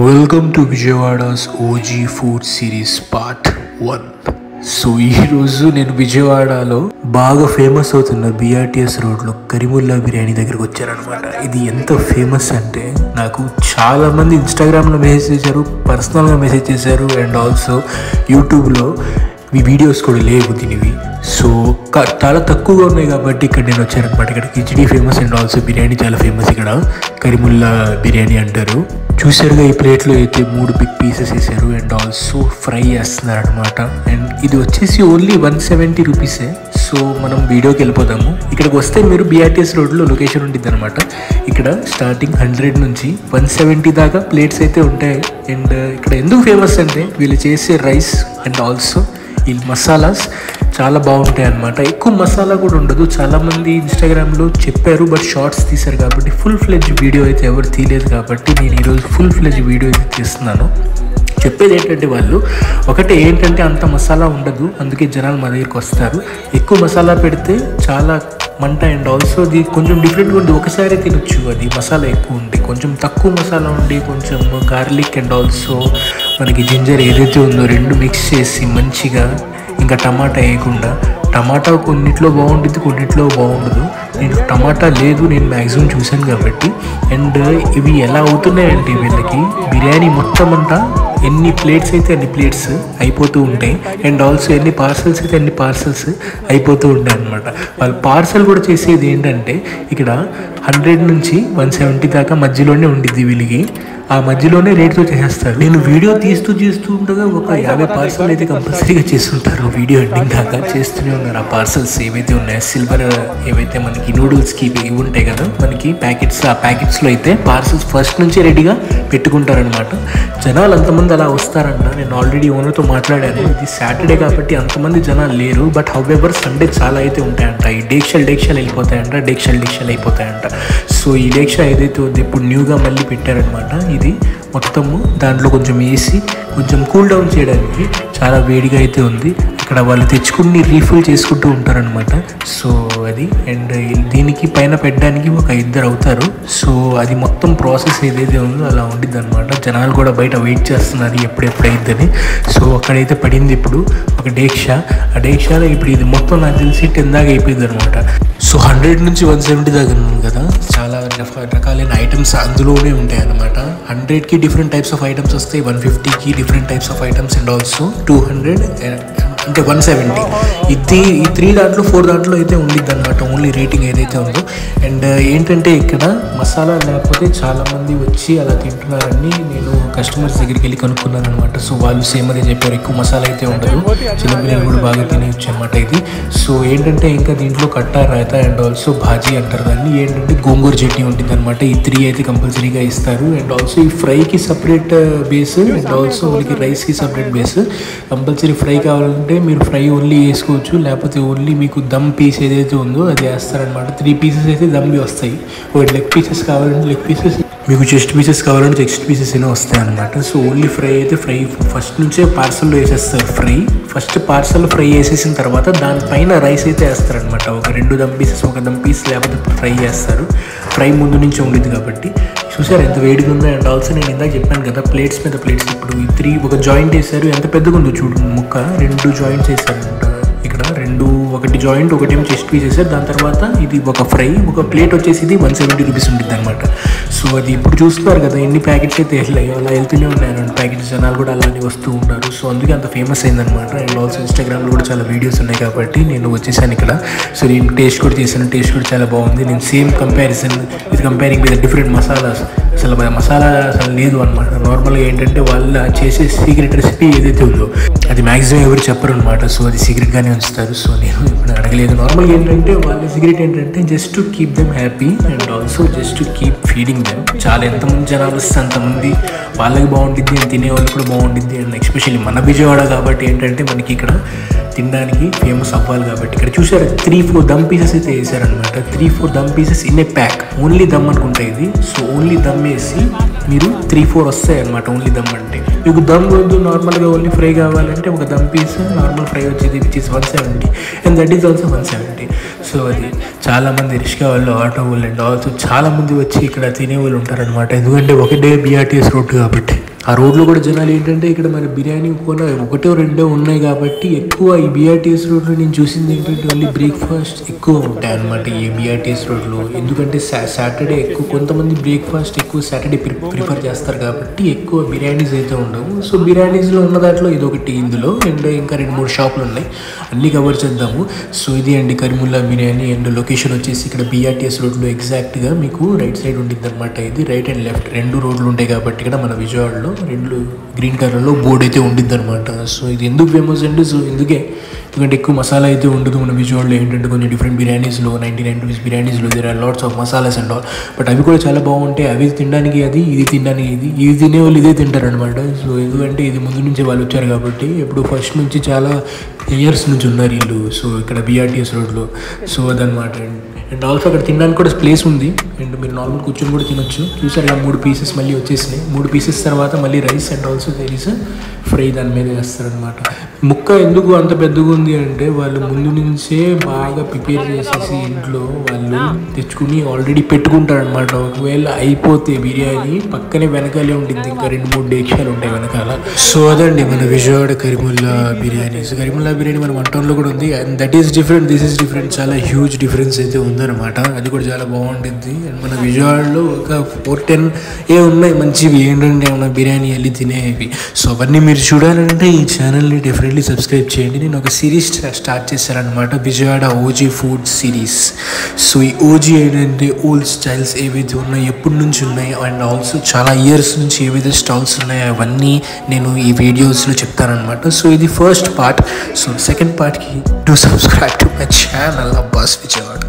Welcome to Vijayawada's OG food series part 1. So ఈరోజు నేను విజయవాడలో బాగా ఫేమస్ అవుతున్న బిఆర్టీఎస్ రోడ్లో కరీముల్లా బిర్యానీ దగ్గరకు వచ్చారనమాట. ఇది ఎంత ఫేమస్ అంటే నాకు చాలామంది ఇన్స్టాగ్రామ్లో మెసేజ్ చేశారు, పర్సనల్గా మెసేజ్ చేశారు, అండ్ ఆల్సో యూట్యూబ్లో ఈ వీడియోస్ కూడా లేవు దీనివి. సో చాలా తక్కువగా ఉన్నాయి కాబట్టి ఇక్కడ నేను వచ్చానమాట. ఇక్కడ khichdi famous and also biryani చాలా ఫేమస్. ఇక్కడ కరీముల్లా బిర్యానీ అంటారు. చూసారుగా ఈ ప్లేట్లో అయితే 3 బిగ్ పీసెస్ వేసారు అండ్ ఆల్సో ఫ్రై చేస్తున్నారు అనమాట. అండ్ ఇది వచ్చేసి ఓన్లీ 170 రూపీసే. సో మనం వీడియోకి వెళ్ళిపోదాము. ఇక్కడికి వస్తే మీరు బిఆర్టీఎస్ రోడ్లో లొకేషన్ ఉంటుంది అనమాట. ఇక్కడ స్టార్టింగ్ 100 నుంచి 170 దాకా ప్లేట్స్ అయితే ఉంటాయి. అండ్ ఇక్కడ ఎందుకు ఫేమస్ అంటే వీళ్ళు చేసే రైస్ అండ్ ఆల్సో ఈ మసాలాస్ చాలా బాగుంటాయి అన్నమాట. ఎక్కువ మసాలా కూడా ఉండదు. చాలామంది ఇన్స్టాగ్రామ్లో చెప్పారు, బట్ షార్ట్స్ తీశారు కాబట్టి ఫుల్ ఫ్లెడ్జ్ వీడియో అయితే ఎవరు తీయలేదు కాబట్టి నేను ఈరోజు ఫుల్ ఫ్లెడ్జ్ వీడియో అయితే తీస్తున్నాను. చెప్పేది ఏంటంటే వాళ్ళు ఏంటంటే అంత మసాలా ఉండదు, అందుకే జనాలు మా దగ్గరికి వస్తారు. ఎక్కువ మసాలా పెడితే చాలా మంట అండ్ ఆల్సో అది కొంచెం డిఫరెంట్గా ఉంది. ఒకసారి తినొచ్చు, అది మసాలా ఎక్కువ ఉంది. కొంచెం తక్కువ మసాలా ఉండి కొంచెం గార్లిక్ అండ్ ఆల్సో మనకి జింజర్ ఏదైతే ఉందో 2 మిక్స్ చేసి మంచిగా, ఇంకా టమాటా వేయకుండా. టమాటా కొన్నిట్లో బాగుంటుంది, కొన్నిట్లో బాగుండదు. నేను టమాటా లేదు, నేను మ్యాక్సిమం చూశాను కాబట్టి. అండ్ ఇవి ఎలా అవుతున్నాయంటే వీళ్ళకి బిర్యానీ మొత్తం అంతా ఎన్ని ప్లేట్స్ అయితే అన్ని ప్లేట్స్ అయిపోతూ ఉంటాయి. అండ్ ఆల్సో ఎన్ని పార్సల్స్ అయితే అన్ని పార్సల్స్ అయిపోతూ ఉంటాయి అనమాట. వాళ్ళు పార్సల్ కూడా చేసేది ఏంటంటే ఇక్కడ 100 నుంచి 170 దాకా మధ్యలోనే ఉండిద్ది వీళ్ళకి. ఆ మధ్యలోనే రేట్తో చేసేస్తారు. నేను వీడియో తీస్తూ ఉండగా ఒక 50 పార్సల్ అయితే కంపల్సరీగా చేస్తుంటారు. వీడియో ఎండింగ్ దాకా చేస్తూనే ఉన్నారు. ఆ పార్సల్స్ ఏవైతే ఉన్నాయో సిల్వర్ ఏవైతే మనకి నూడిల్స్కి ఇవి ఉంటాయి కదా మనకి ప్యాకెట్స్, ఆ ప్యాకెట్స్లో అయితే పార్సల్స్ ఫస్ట్ నుంచి రెడీగా పెట్టుకుంటారనమాట. జనాలు అంతమంది అలా వస్తారంట. నేను ఆల్రెడీ ఓనర్తో మాట్లాడాను. ఇది సాటర్డే కాబట్టి అంతమంది జనాలు లేరు, బట్ హౌవెవర్ సండే చాలా అయితే ఉంటాయంట. ఈ డేక్షాలు వెళ్ళిపోతాయంట, డేక్షాలు అయిపోతాయంట. సో ఈ డేక్షా ఏదైతే ఉంది ఇప్పుడు న్యూగా మళ్ళీ పెట్టారనమాట. ఇది మొత్తము దాంట్లో కొంచెం వేసి కొంచెం కూల్ డౌన్ చేయడానికి చాలా వేడిగా అయితే ఉంది. ఇక్కడ వాళ్ళు తెచ్చుకుని రీఫిల్ చేసుకుంటూ ఉంటారనమాట. సో అది అండ్ దీనికి పైన పెట్టడానికి ఒక 2 అవుతారు. సో అది మొత్తం ప్రాసెస్ ఏదైతే ఉందో అలా ఉండిద్ది అనమాట. జనాలు కూడా బయట వెయిట్ చేస్తున్నారు ఎప్పుడైద్దని. సో అక్కడైతే పడింది ఇప్పుడు ఒక డేక్షా. ఆ డేక్షాలో ఇప్పుడు ఇది మొత్తం నాకు తెలిసి 10 దాకా అయిపోయింది అనమాట. సో 100 నుంచి 170 దాకా ఉన్నాం కదా, చాలా రకాలైన ఐటమ్స్ అందులోనే ఉంటాయి అన్నమాట. 100కి డిఫరెంట్ టైప్స్ ఆఫ్ ఐటమ్స్ వస్తాయి, 150కి different types of items and also 200 అంటే 170. ఈ 3 దాంట్లో 4 దాంట్లో అయితే ఉండిద్ది అనమాట ఓన్లీ రేటింగ్ ఏదైతే ఉందో. అండ్ ఏంటంటే ఇక్కడ మసాలా లేకపోతే చాలామంది వచ్చి అలా తింటున్నారని నేను కస్టమర్స్ దగ్గరికి వెళ్ళి కనుక్కున్నాను అనమాట. సో వాళ్ళు సేమ్ అదే చెప్పారు, ఎక్కువ మసాలా అయితే ఉండదు, చిన్నపిల్లలు కూడా బాగా తినేయచ్చు అనమాట ఇది. సో ఏంటంటే ఇంకా దీంట్లో కట్టా రాయతా అండ్ ఆల్సో భాజీ అంటారు దాన్ని. ఏంటంటే గోంగూర చట్నీ ఉంటుంది అనమాట. ఈ 3 అయితే కంపల్సరీగా ఇస్తారు. అండ్ ఆల్సో ఈ ఫ్రైకి సపరేట్ బేస్ అండ్ ఆల్సో మనకి రైస్కి సపరేట్ బేస్. కంపల్సరీ ఫ్రై కావాలంటే మీరు ఫ్రై ఓన్లీ వేసుకోవచ్చు, లేకపోతే ఓన్లీ మీకు దమ్ పీస్ ఏదైతే ఉందో అది వేస్తారనమాట. 3 పీసెస్ అయితే దమ్వి వస్తాయి. ఒకటి లెగ్ పీసెస్ కావాలంటే లెగ్ పీసెస్, మీకు చెస్ట్ పీసెస్ కావాలంటే చెస్ట్ పీసెస్ అయినా వస్తాయి అనమాట. సో ఓన్లీ ఫ్రై అయితే ఫ్రై ఫస్ట్ నుంచే పార్సల్లో వేసేస్తారు. ఫస్ట్ పార్సల్ ఫ్రై వేసేసిన తర్వాత దానిపైన రైస్ అయితే వేస్తారనమాట. ఒక 2 దమ్ పీసెస్, ఒక దమ్ పీస్ లేకపోతే ఫ్రై చేస్తారు. ఫ్రై ముందు నుంచి ఉండిద్ది కాబట్టి. చూసారు ఎంత వేడిగా ఉందో. అండ్ ఆల్సో నేను ఇందాక చెప్పాను కదా ప్లేట్స్ మీద ప్లేట్స్. ఇప్పుడు ఈ 3 ఒక జాయింట్ వేసారు, ఎంత పెద్దగా ఉందో చూడు ముక్క. 2 జాయింట్స్ వేసారంట ఇక్కడ. 2 ఒకటి జాయింట్, ఒకటేమో చెస్ట్ పీస్ వేసారు. దాని తర్వాత ఇది ఒక ఫ్రై. ఒక ప్లేట్ వచ్చేసి ఇది 170 రూపీస్ ఉంటుంది అనమాట. సో అది ఇప్పుడు చూస్తున్నారు కదా ఎన్ని ప్యాకెట్స్ అయితే వెళ్ళాయి, అలా వెళ్తూనే ఉన్నాయి 2 ప్యాకెట్స్. జనాలు కూడా అలానే వస్తూ ఉన్నారు. సో అందుకే అంత ఫేమస్ అయిందనమాట. అండ్ ఆల్సో ఇన్స్టాగ్రామ్లో కూడా చాలా వీడియోస్ ఉన్నాయి కాబట్టి నేను వచ్చేసాను ఇక్కడ. సో నేను టేస్ట్ కూడా చేశాను, టేస్ట్ కూడా చాలా బాగుంది. నేను same comparison with comparing with different masalas. అసలు మసాలా అసలు లేదు అనమాట. నార్మల్గా ఏంటంటే వాళ్ళ చేసే సీక్రెట్ రెసిపీ ఏదైతే ఉందో అది మ్యాక్సిమం ఎవరు చెప్పరు అనమాట. సో అది సీక్రెట్గానే ఉంచుతారు. సో నేను ఇప్పుడు అడగలేదు. నార్మల్గా ఏంటంటే వాళ్ళ సీక్రెట్ ఏంటంటే just to keep them happy and also just to keep feeding them. చాలా ఎంతమంది జనాలు వస్తే అంతమంది వాళ్ళకి బాగుంటుంది, తినే వాళ్ళకి కూడా బాగుంటుంది. అండ్ ఎస్పెషల్లీ మన విజయవాడ కాబట్టి ఏంటంటే మనకి ఇక్కడ తినడానికి ఫేమస్ అవ్వాలి కాబట్టి. ఇక్కడ చూసారు 3-4 దమ్ పీసెస్ అయితే వేసారనమాట. 3-4 dum pieces in a pack. Only dum అనుకుంటా ఇది. సో ఓన్లీ దమ్ వేసి మీరు 3-4 వస్తాయి అనమాట ఓన్లీ దమ్ అంటే. మీకు దమ్ వద్దు, నార్మల్గా ఓన్లీ ఫ్రై కావాలంటే ఒక దమ్ పీస్ నార్మల్ ఫ్రై వచ్చేది which is 170 and that is also 170. So అది చాలామంది రిక్షా వాళ్ళు, ఆటో వాళ్ళు అండ్ ఆల్సో చాలామంది వచ్చి ఇక్కడ తినే వాళ్ళు ఉంటారనమాట. ఎందుకంటే ఒకటే బిఆర్టీఎస్ రోడ్డు కాబట్టి. ఆ రోడ్లో కూడా జనాలు ఏంటంటే ఇక్కడ మన బిర్యానీ కూడా ఒకటో రెండో ఉన్నాయి కాబట్టి ఎక్కువ ఈ బీఆర్టీఎస్ రోడ్లో నేను చూసింది ఏంటంటే ఓన్లీ బ్రేక్ఫాస్ట్ ఎక్కువ ఉంటాయి అన్నమాట ఈ బీఆర్టీఎస్ రోడ్లో. ఎందుకంటే సాటర్డే ఎక్కువ కొంతమంది బ్రేక్ఫాస్ట్ ఎక్కువ సాటర్డే ప్రిఫర్ చేస్తారు కాబట్టి ఎక్కువ బిర్యానీస్ అయితే ఉండవు. సో బిర్యానీస్లో ఉన్న దాంట్లో ఇది ఒకటి ఇందులో, అండ్ ఇంకా 2-3 షాపులు ఉన్నాయి, అన్నీ కవర్ చేద్దాము. సో ఇది అండి కరీముల్లా బిర్యానీ. అండ్ లొకేషన్ వచ్చేసి ఇక్కడ బీఆర్టీఎస్ రోడ్లో ఎగ్జాక్ట్గా మీకు రైట్ సైడ్ ఉంటుంది అనమాట. ఇది రైట్ అండ్ లెఫ్ట్ 2 రోడ్లు ఉంటాయి కాబట్టి ఇక్కడ మన విజయవాడలో 2 గ్రీన్ కలర్లో బోర్డు అయితే ఉండిద్ది అనమాట. సో ఇది ఎందుకు ఫేమస్ అంటే సో ఎందుకంటే ఎక్కువ మసాలా అయితే ఉండదు. మన విజయవాడలో ఏంటంటే కొంచెం డిఫరెంట్ బిర్యానీస్లో 99 రూపీస్ బిర్యానీస్లో there are lots of masalas and all, but అవి కూడా చాలా బాగుంటాయి. అవి తినడానికి ఇది తినడానికి ఇది తినే వాళ్ళు ఇదే తింటారనమాట. సో ఎందుకంటే ఇది ముందు నుంచి వాళ్ళు వచ్చారు కాబట్టి ఇప్పుడు ఫస్ట్ నుంచి చాలా ఇయర్స్ నుంచి ఉన్నారు వీళ్ళు. సో ఇక్కడ బీఆర్టీఎస్ రోడ్లో. సో అదనమాట. అండ్ ఆల్సో అక్కడ తినడానికి కూడా ప్లేస్ ఉంది, అండ్ మీరు నార్మల్ కూర్చొని కూడా తినొచ్చు. చూసారు ఇలా 3 పీసెస్ మళ్ళీ వచ్చేసినాయి. 3 పీసెస్ తర్వాత మళ్ళీ rice and also there is fry దాని మీద వేస్తారనమాట. ముక్క ఎందుకు అంత పెద్దగా ఉంది అంటే వాళ్ళు ముందు నుంచే బాగా ప్రిపేర్ చేసేసి ఇంట్లో వాళ్ళు తెచ్చుకుని ఆల్రెడీ పెట్టుకుంటారనమాట. ఒకవేళ అయిపోతే బిర్యానీ పక్కనే వెనకాలే ఉంటుంది, ఇంకా 2-3 డేక్షాలు ఉంటాయి వెనకాల. సో అదండి మన విజయవాడ కరీముల్లా బిర్యానీ. సో కరీముల్లా బిర్యానీ మన 1 టౌన్లో కూడా ఉంది, and that is different, this is different. చాలా హ్యూజ్ డిఫరెన్స్ అయితే ఉందన్నమాట. అది కూడా చాలా బాగుంటుంది. అండ్ మన విజయవాడలో ఒక 4-10 ఉన్నాయి మంచివి ఏంటంటే మన బిర్యానీ వెళ్ళి తినేవి. సో అవన్నీ మీరు చూడాలంటే ఈ ఛానల్ని డెఫినెట్లీ సబ్స్క్రైబ్ చేయండి. నేను ఒక సిరీస్ స్టార్ట్ చేశానమాట, Vijayawada OG food series. So ఈ ఓజీ ఏంటంటే ఓల్డ్ స్టైల్స్ ఏవైతే ఉన్నాయో ఎప్పటి నుంచి ఉన్నాయి, అండ్ ఆల్సో చాలా ఇయర్స్ నుంచి ఏవైతే స్టాల్స్ ఉన్నాయో అవన్నీ నేను ఈ వీడియోస్లో చెప్తానమాట. సో ఇది ఫస్ట్ పార్ట్. సో సెకండ్ పార్ట్కి do subscribe to my channel Abbas Vijayawada.